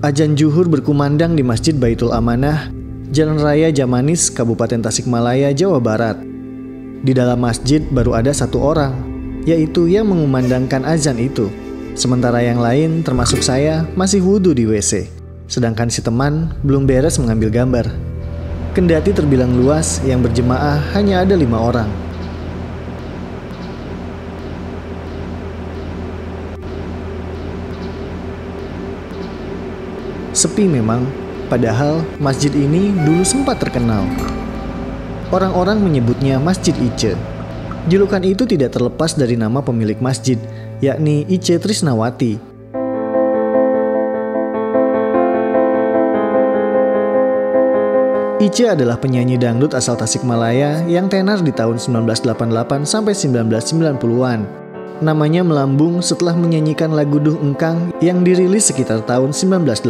Adzan Zuhur berkumandang di Masjid Baitul Amanah, Jalan Raya Jamanis, Kabupaten Tasikmalaya, Jawa Barat. Di dalam masjid baru ada satu orang, yaitu yang mengumandangkan azan itu. Sementara yang lain, termasuk saya, masih wudhu di WC. Sedangkan si teman belum beres mengambil gambar. Kendati terbilang luas, yang berjemaah hanya ada 5 orang. Sepi memang, padahal masjid ini dulu sempat terkenal. Orang-orang menyebutnya Masjid Ice. Julukan itu tidak terlepas dari nama pemilik masjid, yakni Ice Trisnawati. Ice adalah penyanyi dangdut asal Tasikmalaya yang tenar di tahun 1988 sampai 1990-an. Namanya melambung setelah menyanyikan lagu Duh Engkang yang dirilis sekitar tahun 1988.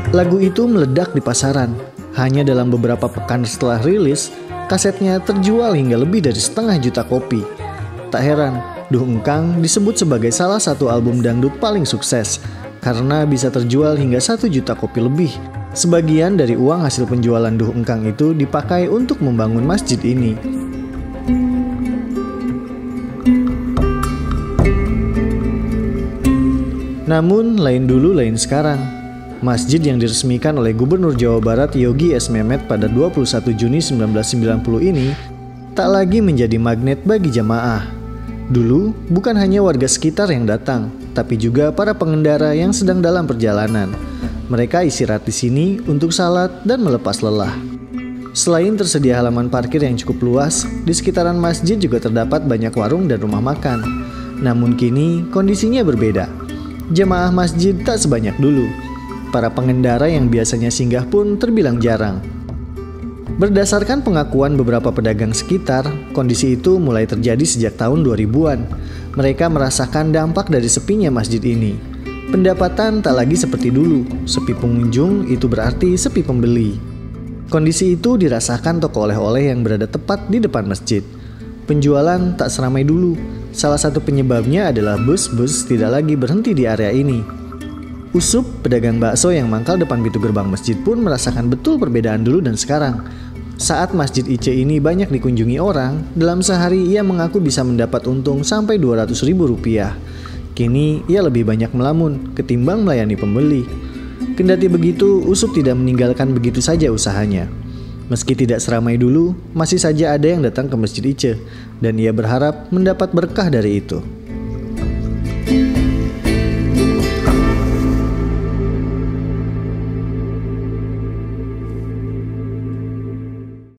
Lagu itu meledak di pasaran. Hanya dalam beberapa pekan setelah rilis, kasetnya terjual hingga lebih dari 500 juta kopi. Tak heran, Duh Engkang disebut sebagai salah satu album dangdut paling sukses karena bisa terjual hingga 1 juta kopi lebih. Sebagian dari uang hasil penjualan Duh Engkang itu dipakai untuk membangun masjid ini. Namun, lain dulu lain sekarang. Masjid yang diresmikan oleh Gubernur Jawa Barat Yogi S. Mehmet pada 21 Juni 1990 ini tak lagi menjadi magnet bagi jamaah. Dulu, bukan hanya warga sekitar yang datang, tapi juga para pengendara yang sedang dalam perjalanan. Mereka istirahat di sini untuk salat dan melepas lelah. Selain tersedia halaman parkir yang cukup luas, di sekitaran masjid juga terdapat banyak warung dan rumah makan. Namun kini kondisinya berbeda. Jemaah masjid tak sebanyak dulu. Para pengendara yang biasanya singgah pun terbilang jarang. Berdasarkan pengakuan beberapa pedagang sekitar, kondisi itu mulai terjadi sejak tahun 2000-an. Mereka merasakan dampak dari sepinya masjid ini. Pendapatan tak lagi seperti dulu, sepi pengunjung itu berarti sepi pembeli. Kondisi itu dirasakan toko oleh-oleh yang berada tepat di depan masjid. Penjualan tak seramai dulu, salah satu penyebabnya adalah bus-bus tidak lagi berhenti di area ini. Usup, pedagang bakso yang mangkal depan pintu gerbang masjid pun merasakan betul perbedaan dulu dan sekarang. Saat Masjid Ice ini banyak dikunjungi orang, dalam sehari ia mengaku bisa mendapat untung sampai Rp200.000. Kini ia lebih banyak melamun ketimbang melayani pembeli. Kendati begitu, Usup tidak meninggalkan begitu saja usahanya. Meski tidak seramai dulu, masih saja ada yang datang ke Masjid Ice, dan ia berharap mendapat berkah dari itu.